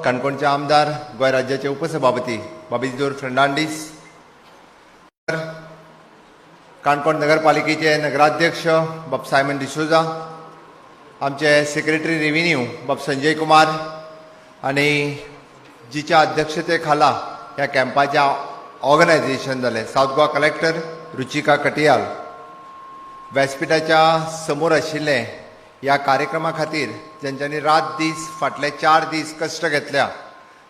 काणकोणचे आमदार गोंय राज्याचे उपसभापती बाबीजोर फर्नांडीस, काणकोण नगरपालिकेचे नगराध्यक्ष बाब सायमन डिसोजा, आमचे सेक्रेटरी रेव्हेन्यू बाब संजय कुमार आणि जिच्या अध्यक्षतेखाला ह्या कॅम्पाच्या ऑर्गनायझेशन जालें साऊथ गोवा कलेक्टर रुचिका कटियाल, व्यासपीठाच्या समोर आशिल्ले ह्या कार्यक्रमा खातीर जेंच्यांनी रात दीस फाटले 4 दीस कश्ट घेतल्या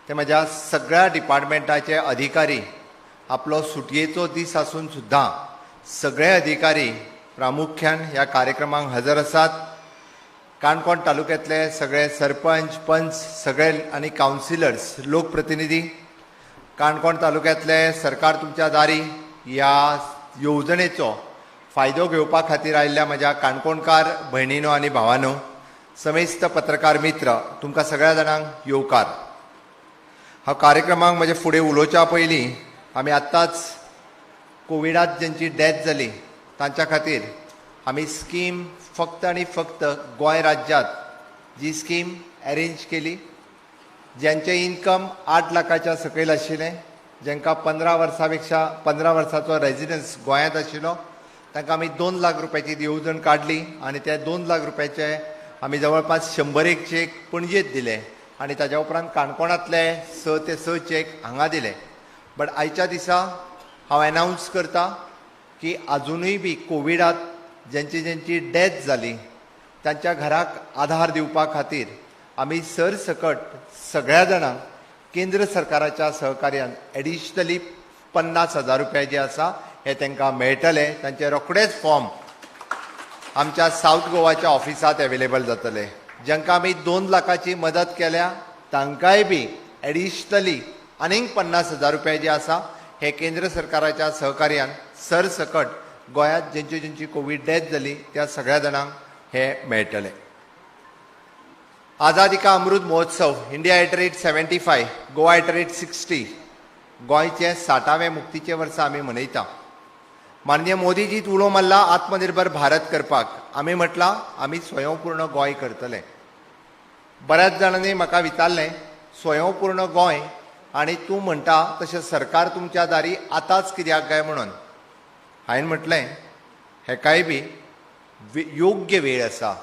ते म्हज्या सगळ्या डिपार्टमेंटाचे अधिकारी, आपलो सुटयेचो दीस आसून सुद्दां सगळे अधिकारी प्रामुख्यान ह्या कार्यक्रमाक हजर आसात. काणकोण तालुक्यांतले सगळे सरपंच, पंच सगळे आनी कावन्सिलर्स, लोकप्रतिनिधी, काणकोण तालुक्यांतले सरकार तुमच्या दारी ह्या येवजणेचो फायदो घेवपा खातीर आयिल्ल्या म्हज्या काणकोणकार भयणीनो आनी भावांनो, समेस्त पत्रकार मित्र, तुमकां सगळ्या जाणांक येवकार. ह्या कार्यक्रमाक म्हजे फुडें उलोवच्या पयलीं आमी आत्ताच कोविडांत जेंची डेथ जाली तांच्या खातीर आमी स्कीम फक्त आनी फक्त गोंय राज्यांत जी स्कीम अरेंज केली, ज्यांचे इन्कम 8 लाखाच्या सकयल आशिल्लें, जांकां 15 वर्साचो रेजिडन्स गोंयांत आशिल्लो, तांकां आमी 2 लाख रुपयाची येवजण काडली आनी त्या 2 लाख रुपयाचे आमी जवळपास 100 चेक पणजेत दिले आनी ताच्या उपरांत काणकोणांतले 6 ते 6 चेक हांगा दिले. बट आयच्या दिसा हांव अनाउन्स करता की अजुनूय बी कोविडांत ज्यांची डेथ जाली तांच्या घराक आधार दिवपा खातीर आमी सरसकट सगळ्या जाणांक केंद्र सरकाराच्या सहकार्यान एडिशनली 50,000 रुपया जे आसा हे तांकां मेळटले. तांचे रोखडेच फॉर्म आमच्या साऊथ गोवाच्या ऑफिसांत अवेलेबल जातले. जांकां आमी 2 लाखाची मदत केल्या तांकांय बी एडिशनली आनीक 50,000 रुपया जे आसा हे केंद्र सरकाराच्या सहकार्यान सरसकट गोंयांत ज्यांची कोविड डेथ जाली त्या सगळ्या जाणांक हे मेळटले. आझादी का Amrit Mahotsav, India at rate 75, Goa at rate 60, गोंयचे 60वें मुक्तीचे वर्स आमी मनयता. माननीय मोदीजीत उलो मारला आत्मनिर्भर भारत करपाक. आमी म्हटलां आमी स्वयंपूर्ण गोंय करतले. बऱ्याच जाणांनी म्हाका विचारलें स्वयंपूर्ण गोंय आनी तूं म्हणटा तशें सरकार तुमच्या दारी आतांच कित्याक काय म्हणून. हांवें म्हटलें हेकाय बी योग्य वेळ आसा.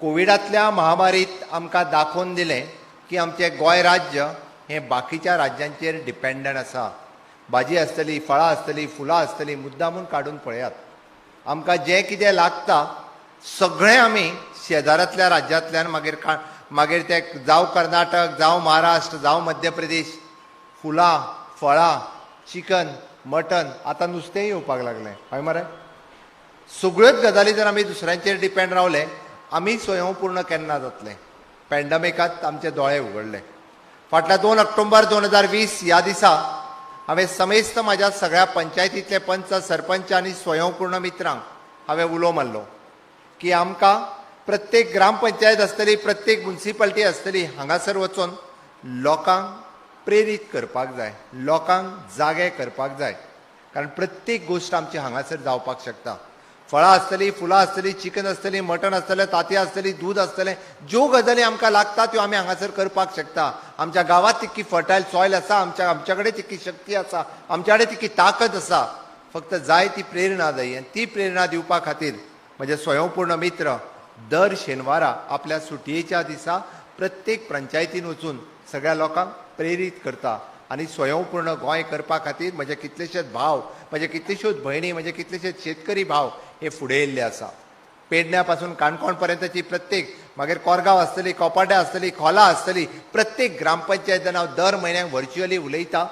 कोविडांतल्या महामारीत आमकां दाखोवन दिलें की आमचें गोंय राज्य हें बाकीच्या राज्यांचेर डिपेंडंट आसा. भाजी आसतली, फळां आसतली, फुलां आसतली, मुद्दामून काडून पळयात. आमकां जें कितें लागता सगळें आमी शेजारांतल्या राज्यांतल्यान मागीर ते जावं कर्नाटक, जावं महाराष्ट्र, जावं मध्य प्रदेश, फुलां, फळां, चिकन, मटन, आतां नुस्तेंय येवपाक लागलें. हय मरे, सगळ्योच गजाली जर आमी दुसऱ्यांचेर डिपेंड रावले आमी स्वयंपूर्ण केन्ना जातले. पॅन्डमिकांत आमचे दोळे उगडले. फाटल्या 2 ऑक्टोबर 2020 ह्या दिसा हांवें समेस्त म्हाज्या सगळ्या पंचायतींतले पंच, सरपंच आनी स्वयंपूर्ण मित्रांक हांवें उलो मारलो की आमकां प्रत्येक ग्रामपंचायत आसतली, प्रत्येक म्युन्सिपालिटी आसतली, हांगासर वचून लोकांक प्रेरीत करपाक जाय, लोकांक जागे करपाक जाय. कारण प्रत्येक गोश्ट आमची हांगासर जावपाक शकता. फळां आसतली, फुलां आसतली, चिकन आसतलें, मटन आसतलें, तांतयां आसतली, दूद आसतलें, ज्यो गजाली आमकां लागता त्यो आमी हांगासर करपाक शकता. आमच्या गांवांत तितकी फर्टायल सॉयल आसा, आमच्या कडेन तितकी शक्ती आसा, आमच्या कडेन तितकी ताकद आसा. फक्त जाय ती प्रेरणा जाय. आनी ती प्रेरणा दिवपा खातीर म्हजे स्वयंपूर्ण मित्र दर शेनवारा आपल्या सुटयेच्या दिसा प्रत्येक पंचायतीन वचून सगळ्या लोकांक प्रेरीत करता. आनी स्वयंपूर्ण गोंय करपा खातीर म्हजे कितलेशेच भाव, म्हजे कितल्योश्योच भयणी, म्हजे कितलेशेच शेतकरी भाव हे फुडें येयल्ले आसा. पेडण्या पासून काणकोण पर्यंतची प्रत्येक, मागीर कोरगांव आसतली, कोपाड्या आसतली, खोला आसतली, प्रत्येक ग्रामपंचायतीन हांव दर म्हयन्याक व्हर्च्युअली उलयता.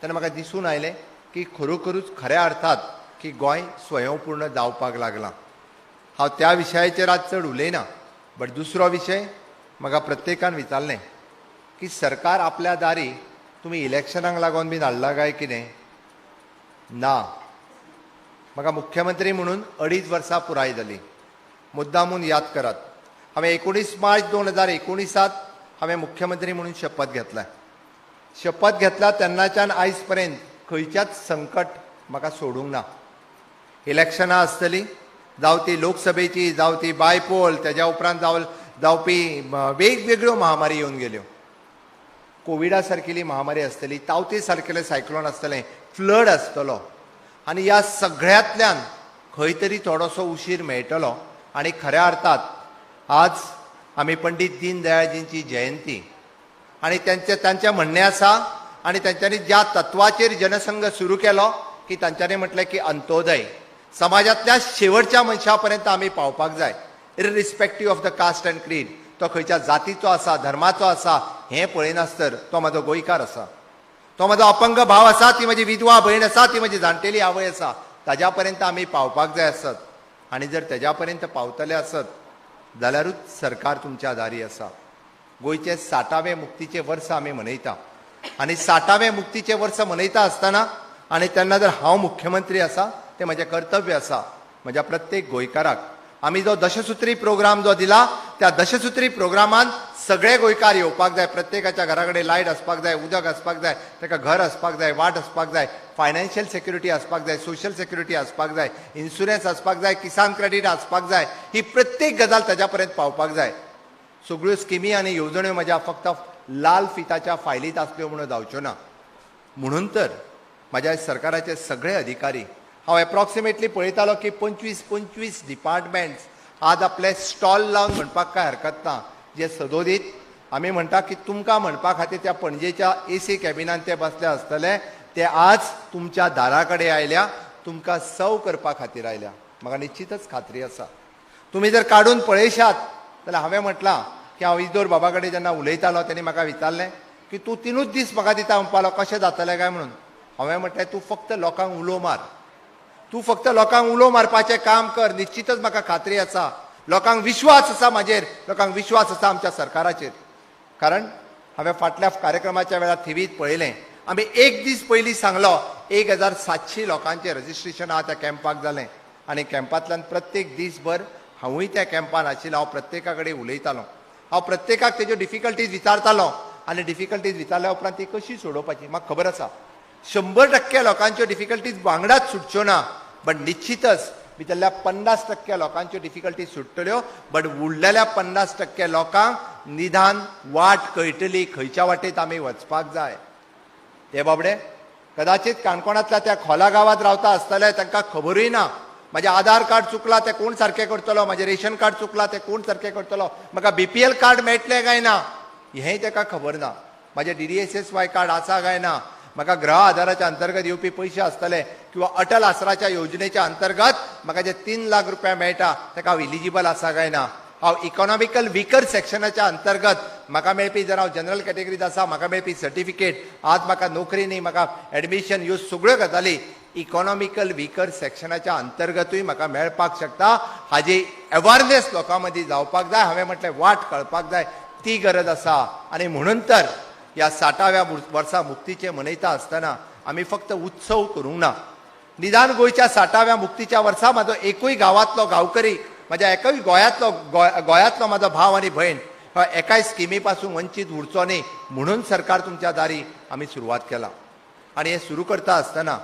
तेन्ना म्हाका दिसून आयलें की खरोखरूच खऱ्या अर्थात की गोंय स्वयंपूर्ण जावपाक लागलां. हांव त्या विशयाचेर आज चड उलयना. बट दुसरो विशय म्हाका प्रत्येकान विचारलें की सरकार आपल्या दारी तुमी इलेक्शनाक लागून बीन हाडला काय कितें. ना, म्हाका मुख्यमंत्री म्हणून 2.5 वर्सां पुराय जाली. मुद्दामून याद करात, हांवें 19 मार्च 2019 हांवें मुख्यमंत्री म्हणून शपथ घेतल्या. शपथ घेतला तेन्नाच्यान आयज पर्यंत खंयच्याच संकट म्हाका सोडूंक ना. इलेक्शनां आसतली, जावं ती लोकसभेची, जावं ती बायपोल, तेज्या उपरांत जावपी वेगवेगळ्यो महामारी येवन गेल्यो. कोविडा सारकेली महामारी आसतली, तावती सारकेले सायक्लोन आसतलें, फ्लड आसतलो आनी ह्या सगळ्यांतल्यान खंय तरी थोडोसो उशीर मेळटलो आनी खऱ्या अर्थात आज आमी पंडीत दीनदयाळजींची जयंती आनी तांचें म्हणणें आसा आनी तांच्यांनी ज्या तत्वाचेर जनसंघ सुरू केलो की तांच्यांनी म्हटलें की अंत्योदय समाजांतल्या शेवटच्या मनशा पर्यंत आमी पावपाक जाय, इररिस्पेक्टीव ऑफ द कास्ट अँड क्रीड. तो खंयच्या जातीचो आसा, धर्माचो आसा हें पळयनासतर तो म्हाजो गोंयकार आसा, तो म्हाजो अपंग भाव आसा, ती म्हजी विधवा भयण आसा, ती म्हजी जाणटेली आवय आसा, ताज्या पर्यंत आमी पावपाक जाय आसत. आनी जर तेज्या पर्यंत पावतले आसत जाल्यारूच सरकार तुमच्या दारी आसा. गोंयचे 60वें मुक्तीचें वर्स आमी मनयता आनी 60वें मुक्तीचें वर्स मनयता आसतना आनी तेन्ना जर हांव मुख्यमंत्री आसा तें म्हजें कर्तव्य आसा म्हज्या प्रत्येक गोंयकाराक. आमी जो दशसुत्री प्रोग्राम जो दिला त्या दशसुत्री प्रोग्रामान सगळे गोंयकार येवपाक जाय. प्रत्येकाच्या घरा कडेन लायट आसपाक जाय, उदक आसपाक जाय, ताका घर आसपाक जाय, वाट आसपाक जाय, फायनान्शियल सेक्युरिटी आसपाक जाय, सोशल सेक्युरिटी आसपाक जाय, इन्शुरन्स आसपाक जाय, किसान क्रेडीट आसपाक जाय. ही प्रत्येक गजाल ताज्या पर्यंत पावपाक जाय. सगळ्यो स्किमी आनी येवजण्यो म्हज्या फक्त लाल फिताच्या फायलीत आसल्यो म्हणून जावच्यो ना. म्हणून तर म्हज्या सरकाराचे सगळे अधिकारी हांव एप्रॉक्सिमेटली पळयतालो की 25 डिपार्टमेंट्स आज आपले स्टॉल लावन म्हणपाक काय हरकत ना. जे सदोदीत आमी म्हणटा की तुमकां म्हणपा खातीर त्या पणजेच्या AC कॅबिनान ते बसले आसतले, ते आज तुमच्या दारा कडेन आयल्या, तुमकां सर्व करपा खातीर आयल्या. म्हाका निश्चितच खात्री आसा. तुमी जर काडून पळयशात जाल्यार हांवें म्हटलां की हांव इजोर बाबा कडेन जेन्ना उलयतालो तेणी म्हाका विचारलें की तूं 3 दीस म्हाका दिता म्हणपालो कशें जातलें काय म्हणून. हांवें म्हटलें तूं फक्त लोकांक उलो मार, तूं फक्त लोकांक उलो मारपाचें काम कर. निश्चितच म्हाका खात्री आसा, लोकांक विश्वास आसा म्हाजेर, लोकांक विश्वास आसा आमच्या सरकाराचेर. कारण हांवें फाटल्या कार्यक्रमाच्या वेळार थिवीत पळयलें, आमी 1 दीस पयलीं सांगलो 1700 लोकांचें रजिस्ट्रेशन आहा त्या कॅम्पाक जालें आनी कॅम्पांतल्यान प्रत्येक दीसभर हांवूय त्या कॅम्पान आशिल्लो. हांव प्रत्येका कडेन उलयतालो, हांव प्रत्येकाक तेज्यो डिफिकल्टीज विचारतालो आनी डिफिकल्टीज विचारल्या उपरांत ती कशी सोडोवपाची. म्हाका खबर आसा 100% लोकांच्यो डिफिकल्टीज वांगडाच सुटच्यो ना, बट निश्चितच भितरल्या 50% लोकांच्यो डिफिकल्टीज सुट्टल्यो. बट उरलेल्या 50% लोकांक निदान वाट कळटली, खंयच्या वाटेत आमी वचपाक जाय. ते बाबडे कदाचित काणकोणांतल्या त्या खोला गांवांत रावता आसतले, तांकां खबरूय ना म्हजें आधार कार्ड चुकलां तें कोण सारकें करतलो, म्हजें रेशन कार्ड चुकलां तें कोण सारकें करतलो, म्हाका BPL कार्ड मेळटलें काय ना हेंय ताका खबर ना, म्हजें DDSSY कार्ड आसा काय ना, म्हाका गृह आधाराच्या अंतर्गत येवपी पयशे आसतले किंवा अटल आसराच्या योजनेच्या अंतर्गत म्हाका जे 3 लाख रुपया मेळटा ताका हांव इलिजिबल आसा काय ना. हांव इकॉनॉमिकल विकर सेक्शनाच्या अंतर्गत म्हाका मेळपी, जर हांव जनरल कॅटेगरीत आसा म्हाका मेळपी सर्टिफिकेट, आज म्हाका नोकरी न्ही, म्हाका एडमिशन, ह्यो सगळ्यो गजाली इकॉनॉमिकल विकर सेक्शनाच्या अंतर्गतूय म्हाका मेळपाक शकता. हाजी अवेअरनेस लोकां मदीं जावपाक जाय. हांवें म्हटलें वाट कळपाक जाय, ती गरज आसा. आनी म्हणून तर ह्या 60व्या वर्सा मुक्तीचें मनयता आसतना आमी फक्त उत्सव करूंक ना. निदान गोंयच्या 60व्या मुक्तीच्या वर्सा म्हाजो एकूय गांवांतलो गांवकरी, म्हाज्या एकूय गोंयांतलो म्हाजो भाव आनी भयण हो एकाय स्किमी पासून वंचीत उरचो न्ही म्हणून सरकार तुमच्या दारी आमी सुरवात केला. आनी हें सुरू करता आसतना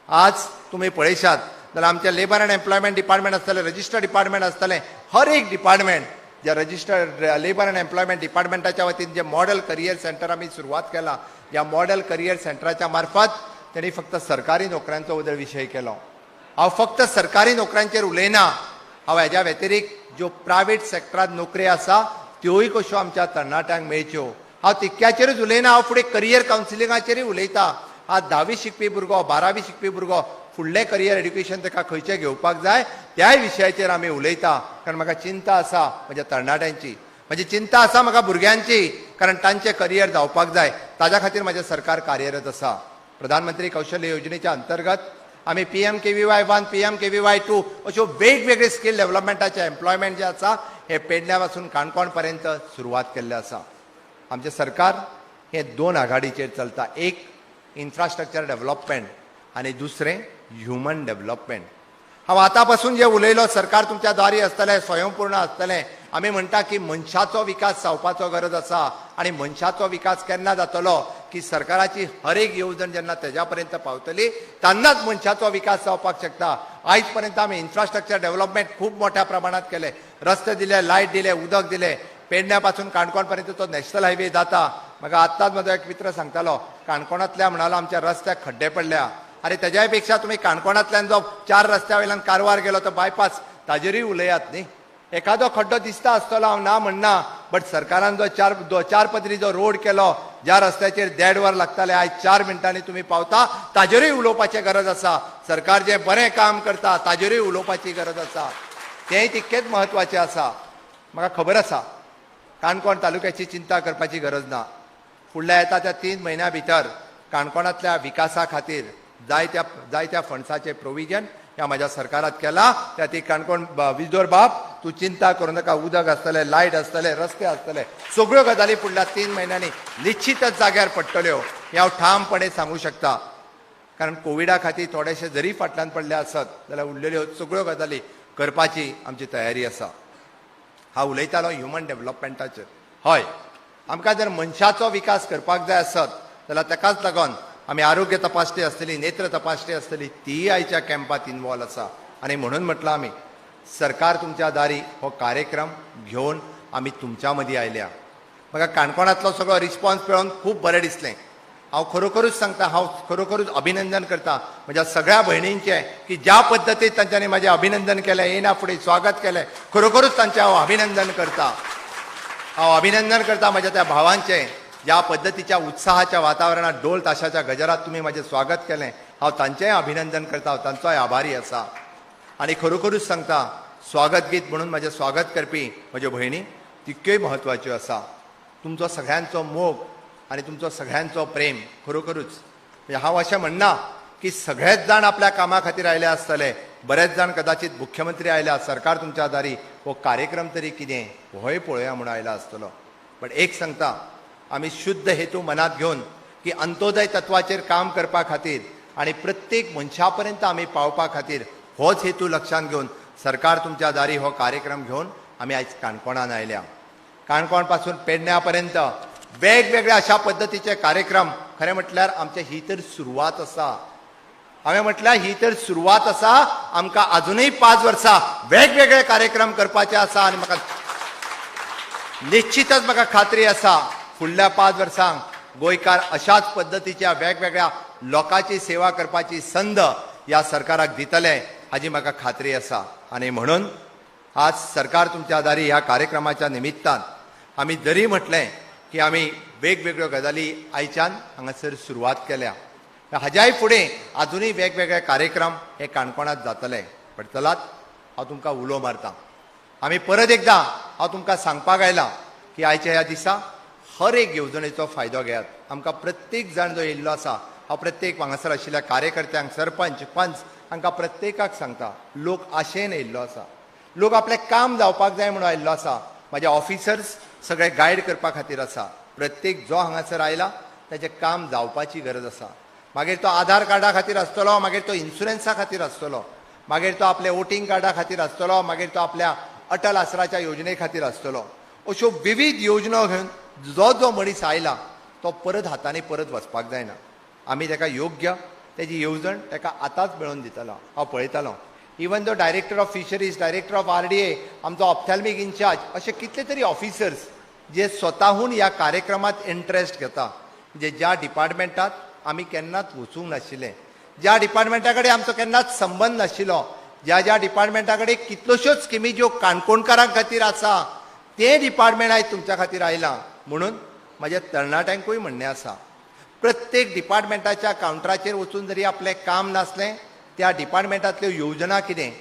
आज तुमी पळयशात जाल्यार आमचे लेबर अँड एम्प्लॉयमेंट डिपार्टमेंट आसतलें, रजिस्टर डिपार्टमेंट आसतलें, हर एक डिपार्टमेंट ज्या रजिस्टर्ड लेबर अँड एम्प्लॉयमेंट डिपार्टमेंटाच्या वतीन जे मॉडेल करियर सेंटर आमी सुरवात केला, या मॉडेल करियर सेंटराच्या मार्फत त्यांनी फक्त सरकारी नोकऱ्यांचो उदळ विशय केलो. हांव फक्त सरकारी नोकऱ्यांचेर उलयना, हांव हेज्या व्यतिरिक्त ज्यो प्रायवेट सेक्टरांत नोकरी आसा त्योय कश्यो आमच्या तरणाट्यांक मेळच्यो. हांव तितक्याचेरूच उलयना, हांव फुडें करियर कावन्सिलिंगाचेरूय उलयता. आज 10वी शिकपी भुरगो, 12वी शिकपी भुरगो फुडलें करियर एड्युकेशन ताका खंयचें घेवपाक जाय त्याय विशयाचेर आमी उलयता. कारण म्हाका चिंता आसा म्हज्या तरणाट्यांची, म्हजी चिंता आसा म्हाका भुरग्यांची, कारण तांचें करियर जावपाक जाय. ताज्या खातीर म्हजें सरकार कार्यरत आसा. प्रधानमंत्री कौशल्य योजनेच्या अंतर्गत आमी PMKVY 1, PMKVY 2 अश्यो वेगवेगळे स्कील डेव्हलपमेंटाचे एम्प्लॉयमेंट जे आसा हे पेडण्या पासून काणकोण पर्यंत सुरवात केल्लें आसा. आमचें सरकार हे 2 आघाडीचेर चलता. एक इन्फ्रास्ट्रक्चर डेव्हलपमेंट आनी दुसरें ह्युमन डेव्हलपमेंट. हांव आतां पासून जे उलयलो सरकार तुमच्या दारी आसतलें, स्वयंपूर्ण आसतलें. आमी म्हणटा की मनशाचो विकास जावपाचो गरज आसा आनी मनशाचो विकास केन्ना जातलो की सरकाराची हर एक येवजण जेन्ना तेज्या पर्यंत पावतली तेन्नाच मनशाचो विकास जावपाक शकता. आयज पर्यंत आमी इन्फ्रास्ट्रक्चर डेव्हलपमेंट खूब मोठ्या प्रमाणात केले. रस्ते दिले, लायट दिले, उदक दिले. पेडण्या पासून काणकोण पर्यंत तो नॅशनल हायवे जाता. म्हाका आत्ताच म्हजो एक मित्र सांगतालो काणकोणांतल्या म्हणालो आमच्या रस्त्याक खड्डे पडल्या. अरे तेज्याय पेक्षा तुमी काणकोणांतल्यान जो 4 रस्त्या वयल्यान कारवार गेलो तो बायपास ताजेरूय उलयात न्ही. एखादो खड्डो दिसता आसतलो हांव ना म्हणना, बट सरकारान जो चार पदरी जो रोड केलो ज्या रस्त्याचेर 1.5 वर लागताले आयज 4 मिनटांनी तुमी पावता ताजेरूय उलोवपाची गरज आसा. सरकार जे बरें काम करता ताजेरूय उलोवपाची गरज आसा. तेंय तितकेच म्हत्वाचें आसा. म्हाका खबर आसा काणकोण तालुक्याची चिंता करपाची गरज ना. फुडल्या येता त्या 3 म्हयन्या भितर काणकोणांतल्या विकासा खातीर जायत्या फंड्साचें प्रोविजन ह्या म्हाज्या सरकारात केला. त्या ती काणकोण विजोर बाब तूं चिंता करूं नाका. उदक आसतलें, लायट आसतलें, रस्ते आसतले, सगळ्यो गजाली फुडल्या 3 म्हयन्यांनी निश्चितच जाग्यार पडटल्यो हें हांव ठामपणे सांगूं शकता. कारण कोविडा खातीर थोडेशे जरी फाटल्यान पडले आसत जाल्यार उरलेल्यो सगळ्यो गजाली करपाची आमची तयारी आसा. हांव उलयतालो ह्युमन डेव्हलपमेंटाचेर. हय, आमकां जर मनशाचो विकास करपाक जाय आसत जाल्यार ताकाच लागून आमी आरोग्य तपासणी आसतली, नेत्र तपासणी आसतली, तीय आयच्या कॅम्पात इन्वॉल्व आसा. आनी म्हणून म्हटलां आमी सरकार तुमच्या दारी हो कार्यक्रम घेवन आमी तुमच्या मदीं आयल्या. म्हाका काणकोणांतलो सगळो रिस्पॉन्स पळोवन खूब बरें दिसलें. हांव खरोखरूच सांगता, हांव खरोखरूच अभिनंदन करता म्हज्या सगळ्या भयणींचें की ज्या पद्दतीन तांच्यांनी म्हाजें अभिनंदन केलें, येना फुडें स्वागत केलें, खरोखरूच तांचें हांव अभिनंदन करता. हांव अभिनंदन करता म्हज्या त्या भावांचें ज्या पद्दतीच्या उत्साहाच्या वातावरणात ढोल ताशाच्या गजरात तुम्ही माझे स्वागत केलें. हांव तांचेंय अभिनंदन करता, हांव तांचोय आभारी आसा. आनी खरोखरूच सांगता स्वागत गीत म्हणून म्हजें स्वागत करपी म्हज्यो भयणी तितक्योय म्हत्वाच्यो आसा. तुमचो सगळ्यांचो मोग आनी तुमचो सगळ्यांचो प्रेम खरोखरूच म्हणजे हांव अशें म्हणना की सगळेच जाण आपल्या कामा खातीर आयले आसतले, बरेच जाण कदाचित मुख्यमंत्री आयल्या, सरकार तुमच्या दारी हो कार्यक्रम तरी कितें होय पळोवया म्हणून आयला आसतलो. बट एक सांगता, आमी शुद्ध हेतू मनात घेवन की अंत्योदय तत्वाचेर काम करपा खातीर आणि प्रत्येक मनशा पर्यंत आमी पावपा खातीर होच हेतू लक्षात घेवन सरकार तुमच्या दारी हो कार्यक्रम घेवन आमी आयज काणकोणान आयल्या. काणकोण पासून पेडण्या पर्यंत वेगवेगळे अशा पद्दतीचे कार्यक्रम खरें म्हटल्यार आमची ही तर सुरवात आसा. हांवें म्हटल्यार ही तर सुरवात आसा. आमकां अजूनय 5 वर्सां वेगवेगळे कार्यक्रम करपाचे आसा आनी म्हाका निश्चितच म्हाका खात्री आसा फुडल्या 5 वर्सांक गोंयकार अशाच पद्दतीच्या वेगवेगळ्या लोकांची सेवा करपाची संद ह्या सरकाराक दितले हाची म्हाका खात्री आसा. आनी म्हणून आज सरकार तुमच्या दारी ह्या कार्यक्रमाच्या निमित्तान आमी जरी म्हटलें की आमी वेगवेगळ्यो गजाली आयच्यान हांगासर सुरवात केल्या, हाज्याय फुडें अजुनूय वेगवेगळे कार्यक्रम हे काणकोणांत जातले. पण चलात हांव तुमकां उलो मारतां. आमी परत एकदां हांव तुमकां सांगपाक आयलां की आयच्या ह्या दिसा हर एक येवजणेचो फायदो घेयात. आमकां प्रत्येक जाण जो येयल्लो आसा, हांव प्रत्येक हांगासर आशिल्ल्या कार्यकर्त्यांक, सरपंच, पंच हांकां प्रत्येकाक सांगता, लोक आशेन येयल्लो आसा, लोक आपलें काम जावपाक जाय म्हणून आयिल्लो आसा. म्हाजे ऑफिसर्स सगळे गायड करपा खातीर आसा. प्रत्येक जो हांगासर आयला ताचें काम जावपाची गरज आसा. मागीर तो आधार कार्डा खातीर आसतलो, मागीर तो इन्शुरन्सा खातीर आसतलो, मागीर तो आपल्या वोटींग कार्डा खातीर आसतलो, मागीर तो आपल्या अटल आसराच्या योजने खातीर आसतलो. अश्यो विविध योजना घेवन जो मनीस आयला तो परत हातांनी परत वचपाक जायना. आमी ताका योग्य तेजी येवजण ताका आतांच मेळोवन दितलो. हांव पळयतालो even though director of fisheries, director of RDA, आमचो ऑप्थॅल्मिक इन्चार्ज, असे कितले तरी ऑफिसर्स जे स्वताहून ह्या कार्यक्रमात इंटरेस्ट घेता. म्हणजे ज्या डिपार्टमेंटात आमी केन्नाच वचूंक नाशिल्ले, ज्या डिपार्टमेंटा कडेन आमचो केन्नाच संबंध नाशिल्लो, ज्या डिपार्टमेंटा कडेन कितल्योश्योच स्किमी ज्यो काणकोणकारां खातीर आसा ते डिपार्टमेंट आयज तुमच्या खातीर आयलां. म्हणून म्हज्या तरणाट्यांकूय म्हणणें आसा, प्रत्येक डिपार्टमेंटाच्या कावंटराचेर वचून जरी आपलें काम नासलें, त्या डिपार्टमेंटांतल्यो योजना कितें,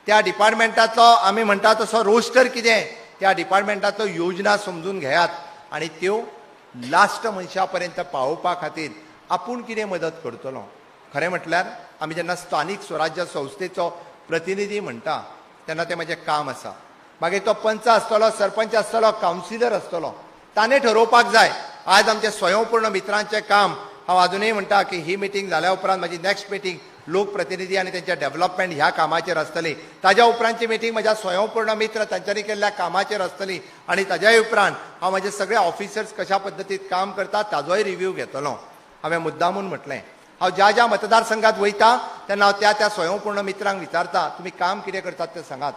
त्या डिपार्टमेंटाचो आमी म्हणटा तसो रोस्टर कितें, त्या डिपार्टमेंटाचो योजना समजून घेयात आनी त्यो लास्ट मनशा पर्यंत पावोवपा खातीर आपूण कितें मदत करतलो. खरें म्हटल्यार आमी जेन्ना स्थानीक स्वराज्य संस्थेचो प्रतिनिधी म्हणटा तेन्ना तें म्हजें काम आसा. मागीर तो पंच आसतलो, सरपंच आसतलो, कावन्सिलर आसतलो, ताणें ठरोवपाक जाय. आज आमचे स्वयंपूर्ण मित्रांचें काम, हांव अजूनय म्हणटा की ही मिटींग जाल्या उपरांत म्हाजी नेक्स्ट मिटींग लोकप्रतिनिधी आनी तेंच्या डेव्हलपमेंट ह्या कामाचेर आसतली. ताज्या उपरांतची मिटींग म्हज्या स्वयंपूर्ण मित्र तांच्यांनी केल्ल्या कामाचेर आसतली. आनी ताज्याय उपरांत हांव म्हजे सगळे ऑफिसर्स कशा पद्दतीन काम करतात ताजोय रिव्ह्यू घेतलो. हांवें मुद्दामून म्हटलें, हांव ज्या मतदारसंघात वयता तेन्ना हांव त्या स्वयंपूर्ण मित्रांक विचारता, तुमी काम कितें करतात तें सांगात.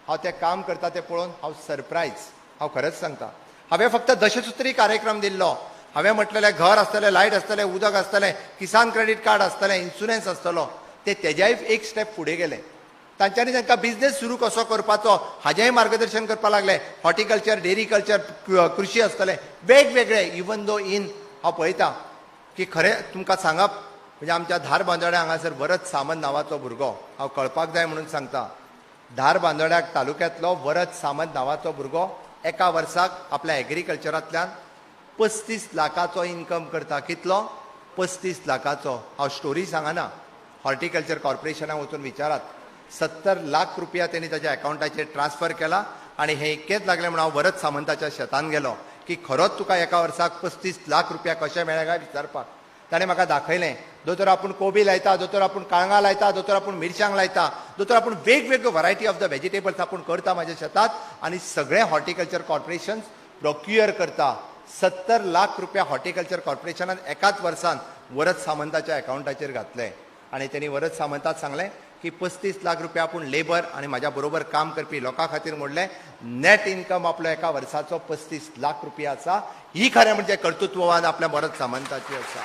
हांव तें काम करता तें पळोवन हांव सरप्रायज, हांव खरेंच सांगता. हांवें फक्त दशसुत्री कार्यक्रम दिल्लो, हांवें म्हटलेलें घर आसतलें, लायट आसतलें, उदक आसतलें, किसान क्रेडिट कार्ड आसतलें, इन्शुरन्स आसतलो, ते तेज्याय एक स्टेप फुडें गेले. तांच्यांनी तांकां बिझनेस सुरू कसो करपाचो हाचेंय मार्गदर्शन करपाक लागले. हॉर्टिकल्चर, डेरी कल्चर, कृशी आसतलें, वेगवेगळे. इवन दो इन हांव पळयतां की खरें तुमकां सांगप म्हणजे आमच्या धार बांदोड्या हांगासर वरद सामंत नांवाचो भुरगो, हांव कळपाक जाय म्हणून सांगता, धार बांदोड्याक तालुक्यांतलो वरद सामंत नांवाचो भुरगो एका वर्साक आपल्या एग्रीकल्चरांतल्यान 35 लाखाचो इन्कम करता. कितलो? 35 लाखाचो. हांव स्टोरी सांगना, हॉर्टिकल्चर कॉर्पोरेशनाक वचून विचारात. 70 लाख रुपया त्यांनी ताच्या अकाउंटाचेर ट्रान्सफर केला. आणि हे इतकेच लागले म्हणून हांव वरद सामंताच्या शेतान गेलो की खरोच तुका एका वर्साक 35 लाख रुपया कशे मेळ्ळे काय विचारपाक. ताणें म्हाका दाखयलें, दोतोर आपूण कोबी लायता, दोतोर आपूण काळंगां लायता, दोतोर आपूण मिरसांग लायता, दोतोर आपूण वेगवेगळ्यो व्हरायटी ऑफ द व्हेजिटेबल्स आपूण करता म्हाज्या शेतात. आणि सगळे हॉर्टिकल्चर कॉर्पोरेशन प्रोक्युअर करता. 70 लाख रुपया हॉर्टिकल्चर कॉर्पोरेशनान एकाच वर्सान वरद सामंताच्या अकाउंटाचेर घातले. आणि त्यांनी वरद सामंताक सांगलें की 35 लाख रुपया आपूण लेबर आणि म्हाज्या बरोबर काम करपी लोकां खातीर मोडलें. नेट इन्कम आपलो एका वर्साचो 35 लाख रुपया आसा. ही खरें म्हणजे कर्तृत्ववान आपल्या वरद सामंताची आसा.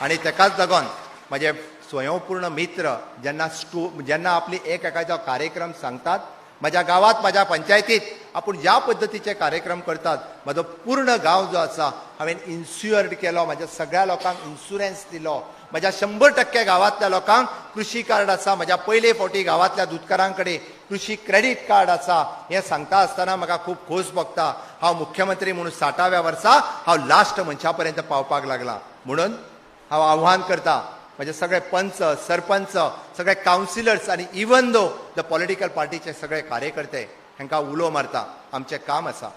आणि तेकाच लागून म्हजे स्वयंपूर्ण मित्र जेन्ना आपली एकाचो कार्यक्रम सांगतात, म्हज्या गावात, म्हज्या पंचायतीत आपूण ज्या पद्दतीचे कार्यक्रम करतात, म्हजो पूर्ण गांव जो आसा हांवें इन्श्युअर्ड केलो. म्हाज्या सगळ्या लोकांक इन्शुरन्स दिलो. म्हज्या 100% गांवांतल्या लोकांक कृषी कार्ड आसा. म्हज्या पयले फावटी गांवांतल्या दुधकारां कडेन कृषी क्रेडिट कार्ड आसा. हें सांगता आसतना म्हाका खूब खोस भोगता. हांव मुख्यमंत्री म्हणून 60व्या वर्सा हांव लास्ट मनशा पर्यंत पावपाक लागला. म्हणून हांव आव्हान करता म्हणजे सगळे पंच, सरपंच, सगळे कावन्सिलर्स आणि इवन दो द पॉलिटिकल पार्टीचे सगळे कार्यकर्ते हांकां उलो मारता. आमचें काम आसा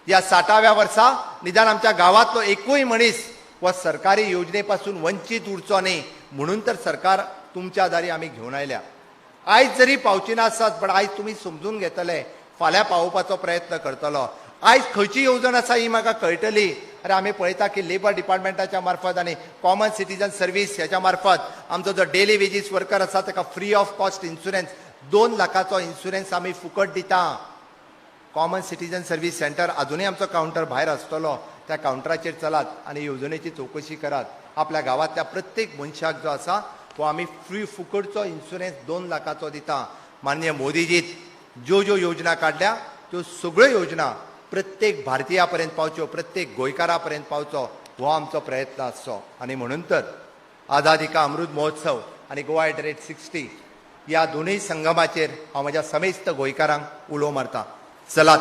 ह्या 60व्या वर्सा निदान आमच्या गांवांतलो एकूय मनीस व सरकारी योजनेपासून वंचित उरचो न्ही म्हणून तर सरकार तुमच्या दारी आमी घेवन आयल्या. आयज जरी पावची नासत पण आयज तुमी समजून घेतले, फाल्यां पावोवपाचो प्रयत्न करतलो. आयज खंयची येवजण आसा ही म्हाका कळटली. अरे आमी पळयता की लेबर डिपार्टमेंटाच्या मार्फत आणि कॉमन सिटीजन सर्व्हिस ह्याच्या मार्फत आमचो जो डेली वेजीस वर्कर आसा ताका फ्री ऑफ कॉस्ट इन्शुरन्स 2 लाखाचो इन्शुरन्स आमी फुकट दिता. कॉमन सिटीजन सर्व्हिस सेंटर अजूनही आमचो काउंटर भायर आसतलो, त्या काउंटराचेर चलात आणि येवजणेची चौकशी करात. आपल्या गावातल्या प्रत्येक मनशाक जो आसा तो आमी फ्री फुकटचो इन्शुरन्स 2 लाखाचो दिता. माननीय मोदीजीत ज्यो ज्यो योजना काढल्या त्यो सगळ्यो योजना प्रत्येक भारतीयापर्यंत पावच्यो, प्रत्येक गोंयकारापर्यंत पावचो हो आमचो प्रयत्न आसचो. आणि म्हणून तर आझादी का अमृत महोत्सव आणि गोवा @60 या दोनूय संगमाचेर हांव म्हज्या समेस्त गोंयकारांक उलो मारता. चलात,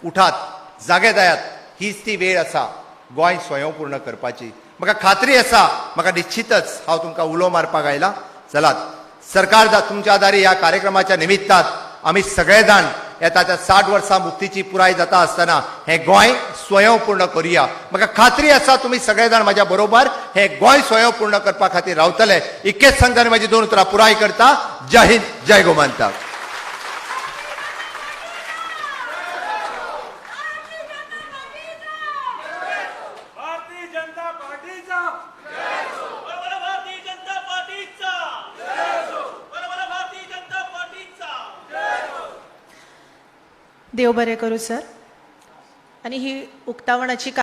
उठात, जागे जायात. हीच ती वेळ आसा गोंय स्वयंपूर्ण करपाची. म्हाका खात्री आसा, म्हाका निश्चितच हांव तुमकां उलो मारपाक आयला. चलात, सरकार तुमच्या दारी ह्या कार्यक्रमाच्या निमित्तान आमी सगळे जाण येता त्या 60 वर्सां मुक्तीची पुराय जाता आसतना हे गोंय स्वयंपूर्ण करुया. म्हाका खात्री आसा तुम्ही सगळे जाण म्हाज्या बरोबर हे गोंय स्वयंपूर्ण करपा खातीर रावतले. इतकेच सांगताना म्हाजी 2 उतरां पुराय करता. जय हिंद, जय गोमंतक. देव बरे करू सर. आणि ही उक्तावणाची